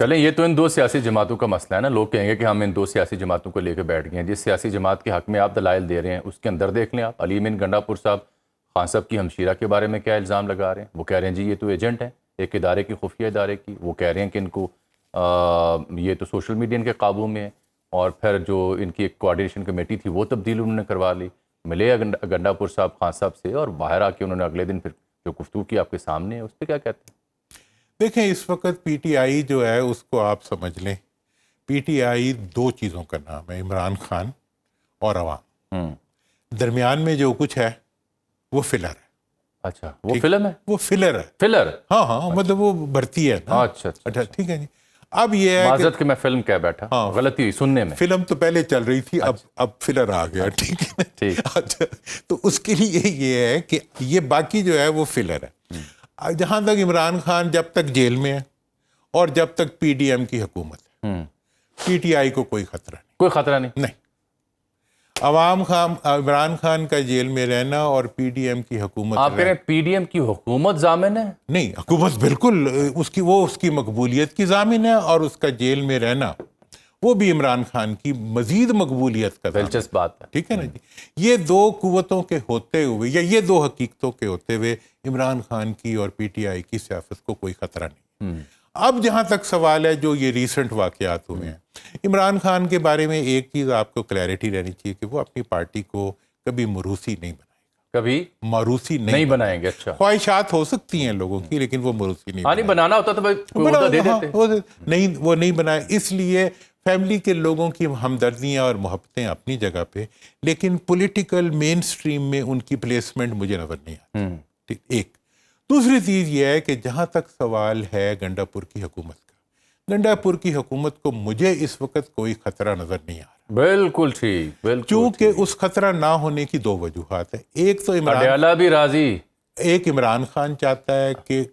چلیں یہ تو ان دو سیاسی جماعتوں کا مسئلہ ہے نا. لوگ کہیں گے کہ ہم ان دو سیاسی جماعتوں کو لے کے بیٹھ گئے ہیں. جس سیاسی جماعت کے حق میں آپ دلائل دے رہے ہیں اس کے اندر دیکھ لیں آپ. علی امین گنڈا پور صاحب خان صاحب کی ہمشیرہ کے بارے میں کیا الزام لگا رہے ہیں. وہ کہہ رہے ہیں جی یہ تو ایجنٹ ہیں ایک ادارے کی, خفیہ ادارے کی. وہ کہہ رہے ہیں کہ ان کو یہ تو سوشل میڈیا ان کے قابو میں ہے, اور پھر جو ان کی ایک کوآرڈینیشن کمیٹی تھی وہ تبدیل انہوں نے کروا لی. ملے گنڈا پور صاحب خان صاحب سے اور باہر آ کے انہوں نے اگلے دن پھر جو گفتگو کی آپ کے سامنے ہے, اس پہ کیا کہتے ہیں؟ دیکھیں اس وقت پی ٹی آئی جو ہے اس کو آپ سمجھ لیں, پی ٹی آئی دو چیزوں کا نام ہے, عمران خان اور عوام. درمیان میں جو کچھ ہے وہ فلر ہے. اچھا وہ فلم ہے, وہ فلر ہے. فلر, ہاں مطلب وہ بھرتی ہے نا. اچھا ٹھیک ہے جی. اب یہ ہے معذرت کہ میں فلم کہہ بیٹھا, غلطی ہوئی سننے میں. فلم تو پہلے چل رہی تھی, اب فلر آ گیا. ٹھیک ہے. اچھا تو اس کے لیے یہ ہے کہ یہ باقی جو ہے وہ فلر ہے. جہاں تک عمران خان جب تک جیل میں ہے اور جب تک پی ڈی ایم کی حکومت ہے, پی ٹی آئی کو کوئی خطرہ نہیں. کوئی خطرہ نہیں. عمران خان کا جیل میں رہنا اور پی ڈی ایم کی حکومت, آپ کہہ رہے ہیں پی ڈی ایم کی حکومت ضامن ہے؟ نہیں, حکومت بالکل اس کی مقبولیت کی ضامن ہے, اور اس کا جیل میں رہنا وہ بھی عمران خان کی مزید مقبولیت کا دلچسپ بات ہے. ٹھیک ہے نا جی. یہ دو قوتوں کے ہوتے ہوئے یا یہ دو حقیقتوں کے ہوتے ہوئے عمران خان کی اور پی ٹی آئی کی سیاست کو کوئی خطرہ نہیں. اب جہاں تک سوال ہے جو یہ ریسنٹ واقعات ہوئے ہیں, عمران خان کے بارے میں ایک چیز آپ کو کلیئرٹی رہنی چاہیے کہ وہ اپنی پارٹی کو کبھی موروثی نہیں بنائے گا. کبھی موروثی نہیں بنائیں گے. اچھا, خواہشات ہو سکتی ہیں لوگوں کی لیکن وہ موروثی نہیں بنانا ہوتا تو کوئی عہدہ دے دیتے. نہیں, وہ نہیں بنائے. اس لیے فیملی کے لوگوں کی ہمدردیاں اور محبتیں اپنی جگہ پہ, لیکن پولیٹیکل مین سٹریم میں ان کی پلیسمنٹ مجھے نظر نہیں آتی. ایک دوسری چیز یہ ہے کہ جہاں تک سوال ہے گنڈا پور کی حکومت کا, گنڈا پور کی حکومت کو مجھے اس وقت کوئی خطرہ نظر نہیں آ رہا. بالکل ٹھیک, بالکل. چونکہ اس خطرہ نہ ہونے کی دو وجوہات ہیں. ایک تو بھی راضی, ایک عمران خان چاہتا ہے کہ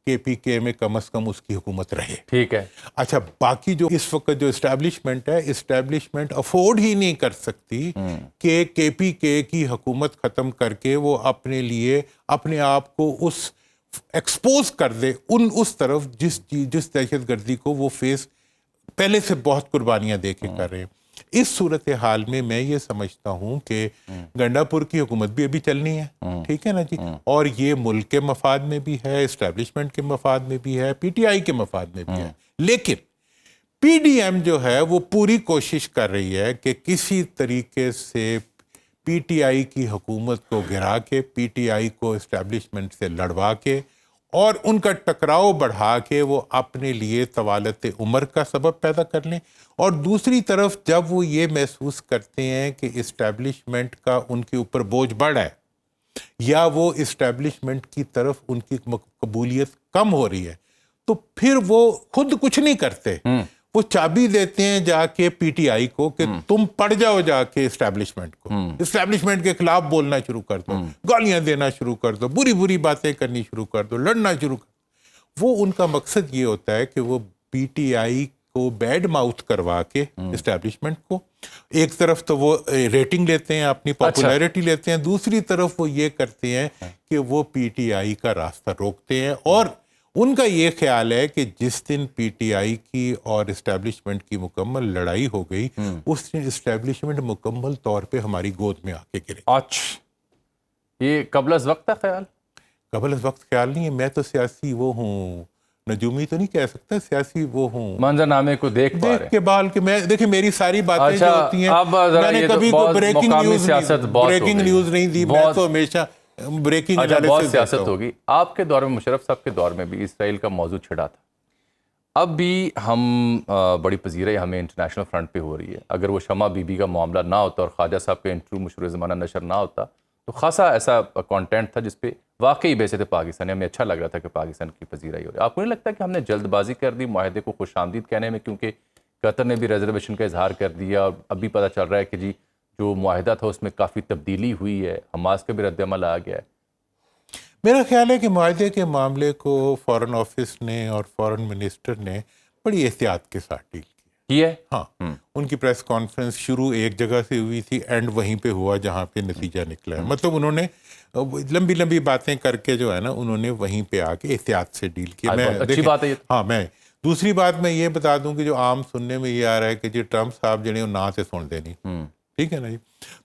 کے پی کے میں کم از کم اس کی حکومت رہے. ٹھیک ہے. اچھا, باقی جو اس وقت جو اسٹیبلشمنٹ ہے, اسٹیبلشمنٹ افورڈ ہی نہیں کر سکتی کہ کے پی کے کی حکومت ختم کر کے وہ اپنے لیے اپنے آپ کو اس ایکسپوز کر دے اس طرف جس دہشت گردی کو وہ فیس پہلے سے بہت قربانیاں دے کے کر رہے ہیں. اس صورتحال میں یہ سمجھتا ہوں کہ گنڈا پور کی حکومت بھی ابھی چلنی ہے. ٹھیک ہے نا جی. اور یہ ملک کے مفاد میں بھی ہے, اسٹیبلشمنٹ کے مفاد میں بھی ہے, پی ٹی آئی کے مفاد میں بھی ہے. لیکن پی ڈی ایم جو ہے وہ پوری کوشش کر رہی ہے کہ کسی طریقے سے پی ٹی آئی کی حکومت کو گرا کے, پی ٹی آئی کو اسٹیبلشمنٹ سے لڑوا کے اور ان کا ٹکراؤ بڑھا کے وہ اپنے لیے طوالت عمر کا سبب پیدا کر لیں. اور دوسری طرف جب وہ یہ محسوس کرتے ہیں کہ اسٹیبلشمنٹ کا ان کے اوپر بوجھ بڑھ ہے یا وہ اسٹیبلشمنٹ کی طرف ان کی قبولیت کم ہو رہی ہے, تو پھر وہ خود کچھ نہیں کرتے, وہ چابی دیتے ہیں جا کے پی ٹی آئی کو کہ تم پڑ جاؤ جا کے اسٹیبلشمنٹ کو, اسٹیبلشمنٹ کے خلاف بولنا شروع کر دو, گالیاں دینا شروع کر دو, بری باتیں کرنی شروع کر دو, لڑنا شروع کر دو. وہ ان کا مقصد یہ ہوتا ہے کہ وہ پی ٹی آئی کو بیڈ ماؤتھ کروا کے اسٹیبلشمنٹ کو, ایک طرف تو وہ ریٹنگ لیتے ہیں, اپنی پاپولیرٹی لیتے ہیں, دوسری طرف وہ یہ کرتے ہیں کہ وہ پی ٹی آئی کا راستہ روکتے ہیں. اور ان کا یہ خیال ہے کہ جس دن پی ٹی آئی کی اور اسٹیبلشمنٹ کی مکمل لڑائی ہو گئی, اس دن اسٹیبلشمنٹ مکمل طور پہ ہماری گود میں آ کے گرے. یہ قبل از وقت ہے خیال؟ قبل از وقت خیال نہیں ہے. میں تو سیاسی وہ ہوں, نجومی تو نہیں کہہ سکتا, سیاسی وہ ہوں, منظرنامے کو دیکھ کے بال کے میں دیکھیں میری ساری باتیں جو ہوتی ہیں, میں نے کبھی بریکنگ نیوز نہیں دی, میں تو ہمیشہ بریکنگ بہت سیاست ہوگی. آپ کے دور میں, مشرف صاحب کے دور میں بھی اسرائیل کا موضوع چھڑا تھا. اب بھی ہم بڑی پذیرائی ہمیں انٹرنیشنل فرنٹ پہ ہو رہی ہے. اگر وہ شمع بی بی کا معاملہ نہ ہوتا اور خواجہ صاحب کا انٹرویو مشہور زمانہ نشر نہ ہوتا تو خاصا ایسا کانٹینٹ تھا جس پہ واقعی بیسے پاکستانی ہمیں اچھا لگ رہا تھا کہ پاکستان کی پذیرائی ہو رہی ہے. آپ کو نہیں لگتا کہ ہم نے جلد بازی کر دی معاہدے کو خوش آمدید کہنے میں, کیونکہ قطر نے بھی ریزرویشن کا اظہار کر دیا اور اب بھی پتہ چل رہا ہے کہ جی جو معاہدہ تھا اس میں کافی تبدیلی ہوئی ہے, حماس کا بھی رد عمل آ گیا ہے. میرا خیال ہے کہ معاہدے کے معاملے کو فارن آفس نے اور فارن منسٹر نے بڑی احتیاط کے ساتھ ڈیل کی ہے. ہاں, ان کی پریس کانفرنس شروع ایک جگہ سے ہوئی تھی, اینڈ وہیں پہ ہوا جہاں پہ نتیجہ نکلا ہے. مطلب انہوں نے لمبی باتیں کر کے جو ہے نا انہوں نے وہیں پہ آ کے احتیاط سے ڈیل کیا. اچھی بات ہے. ہاں, میں دوسری بات میں یہ بتا دوں کہ جو عام سننے میں یہ آ رہا ہے کہ جی ٹرمپ صاحب جنہیں نہ سے سن دے نہیں، ٹھیک ہے نا جی،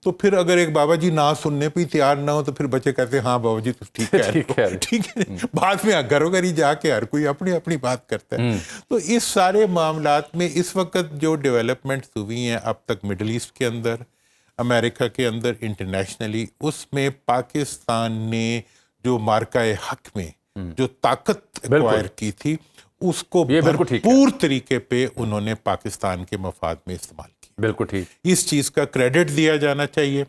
تو پھر اگر ایک بابا جی نہ سننے پہ تیار نہ ہو تو پھر بچے کہتے ہیں ہاں بابا جی تو ٹھیک ہے، ٹھیک ہے، بعد میں گھروں گھر ہی جا کے ہر کوئی اپنی اپنی بات کرتا ہے۔ تو اس سارے معاملات میں اس وقت جو ڈیولپمنٹس ہوئی ہیں اب تک مڈل ایسٹ کے اندر، امریکہ کے اندر، انٹرنیشنلی، اس میں پاکستان نے جو مارکہ حق میں جو طاقت ایکوائر کی تھی اس کو بھرپور طریقے پہ انہوں نے پاکستان کے مفاد میں استعمال کیا۔ بالکل ٹھیک، اس چیز کا کریڈٹ دیا جانا چاہیے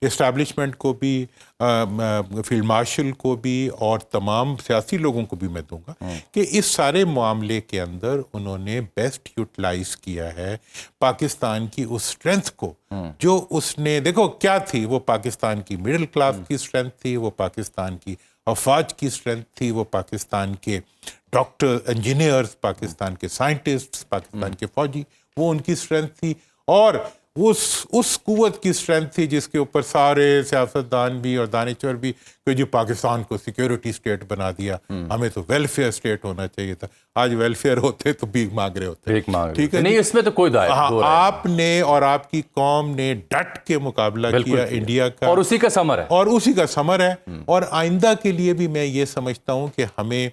اسٹیبلشمنٹ کو بھی، فیلڈ مارشل کو بھی، اور تمام سیاسی لوگوں کو بھی میں دوں گا کہ اس سارے معاملے کے اندر انہوں نے بیسٹ یوٹیلائز کیا ہے پاکستان کی اس اسٹرینتھ کو جو اس نے، دیکھو کیا تھی وہ، پاکستان کی مڈل کلاس کی اسٹرینتھ تھی، وہ پاکستان کی افواج کی اسٹرینتھ تھی، وہ پاکستان کے ڈاکٹر، انجینئرز، پاکستان کے سائنٹسٹ، پاکستان کے فوجی، وہ ان کی اسٹرینتھ تھی، اور اس قوت کی اسٹرینتھ تھی جس کے اوپر سارے سیاستدان بھی اور دانشور بھی کہ جو پاکستان کو سیکیورٹی اسٹیٹ بنا دیا، ہمیں تو ویلفیئر اسٹیٹ ہونا چاہیے تھا۔ آج ویلفیئر ہوتے تو بھیک مانگ رہے ہوتے، ٹھیک ہے، نہیں اس میں تو کوئی دائر، آپ نے اور آپ کی قوم نے ڈٹ کے مقابلہ کیا انڈیا کا، اور اسی کا ثمر ہے، اور اسی کا ثمر ہے۔ اور آئندہ کے لیے بھی میں یہ سمجھتا ہوں کہ ہمیں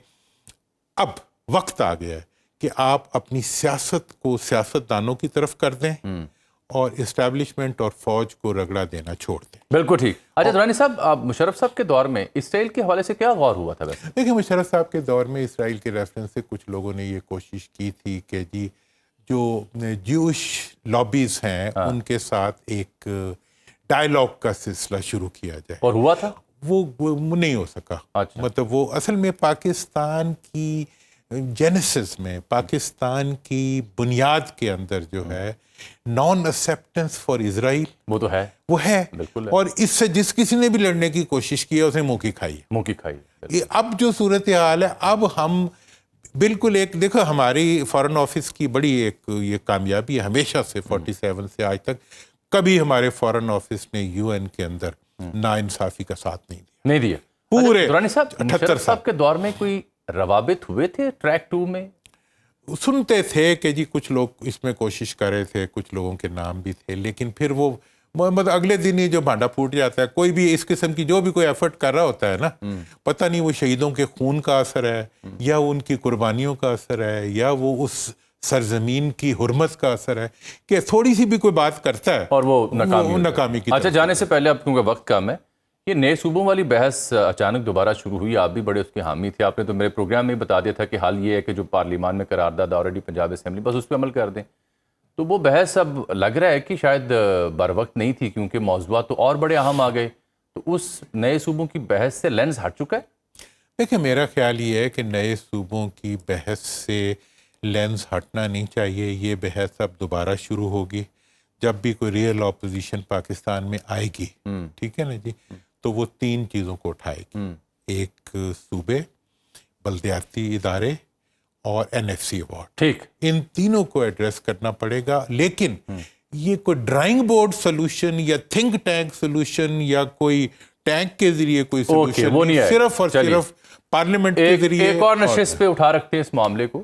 اب وقت آ گیا ہے کہ آپ اپنی سیاست کو سیاستدانوں کی طرف کر دیں اور اسٹیبلشمنٹ اور فوج کو رگڑا دینا چھوڑ دیں۔ بالکل ٹھیک۔ اچھا درانی صاحب، مشرف صاحب کے دور میں اسرائیل کے حوالے سے کیا غور ہوا تھا ویسے؟ دیکھیں، مشرف صاحب کے دور میں اسرائیل کے ریفرنس سے کچھ لوگوں نے یہ کوشش کی تھی کہ جی جو جیوش لابیز ہیں ان کے ساتھ ایک ڈائلاگ کا سلسلہ شروع کیا جائے، اور ہوا تھا؟ وہ نہیں ہو سکا۔ مطلب وہ اصل میں پاکستان کی جینیسس میں، پاکستان کی بنیاد کے اندر جو ہے نان ایکسیپٹنس فار اسرائیل، وہ تو ہے، وہ ہے، بالکل، اور اس سے جس کسی نے بھی لڑنے کی کوشش کی ہے اسے منہ کی کھائی۔ اب جو صورتحال ہے، اب ہم بالکل ایک، دیکھو ہماری فارن آفس کی بڑی ایک یہ کامیابی ہے ہمیشہ سے، 47 سے آج تک کبھی ہمارے فارن آفس نے یو این کے اندر ناانصافی کا ساتھ نہیں دیا پورے درانی صاحب 78 مشرف صاحب کے دور میں کوئی روابط ہوئے تھے ٹریک 2 میں؟ سنتے تھے کہ جی کچھ لوگ اس میں کوشش کر رہے تھے، کچھ لوگوں کے نام بھی تھے، لیکن پھر وہ مطلب اگلے دن ہی جو بھانڈا پھوٹ جاتا ہے۔ کوئی بھی اس قسم کی جو بھی کوئی ایفرٹ کر رہا ہوتا ہے نا، پتہ نہیں وہ شہیدوں کے خون کا اثر ہے یا ان کی قربانیوں کا اثر ہے یا وہ اس سرزمین کی حرمت کا اثر ہے کہ تھوڑی سی بھی کوئی بات کرتا ہے اور وہ ناکامی کی۔ اچھا جانے سے پہلے، اب کیونکہ وقت کم ہے، یہ نئے صوبوں والی بحث اچانک دوبارہ شروع ہوئی، آپ بھی بڑے اس کے حامی تھے، آپ نے تو میرے پروگرام میں بتا دیا تھا کہ حال یہ ہے کہ جو پارلیمان میں قرارداد آلریڈی پنجاب اسمبلی، بس اس پہ عمل کر دیں۔ تو وہ بحث اب لگ رہا ہے کہ شاید بر وقت نہیں تھی، کیونکہ موضوعات تو اور بڑے اہم آ گئے، تو اس نئے صوبوں کی بحث سے لینز ہٹ چکا ہے؟ دیکھیں، میرا خیال یہ ہے کہ نئے صوبوں کی بحث سے لینز ہٹنا نہیں چاہیے۔ یہ بحث اب دوبارہ شروع ہوگی جب بھی کوئی ریئل اپوزیشن پاکستان میں آئے گی، ٹھیک ہے نا جی، تو وہ 3 چیزوں کو اٹھائے گی، ایک صوبے، بلدیاتی ادارے اور NFC ایوارڈ، ٹھیک، ان تینوں کو ایڈریس کرنا پڑے گا۔ لیکن یہ کوئی ڈرائنگ بورڈ سولوشن یا تھنک ٹینک سولوشن یا کوئی ٹینک کے ذریعے کوئی سولوشن نہیں، صرف اور صرف پارلیمنٹ کے ذریعے۔ ایک اور نشست پہ اٹھا رکھتے ہیں اس معاملے کو،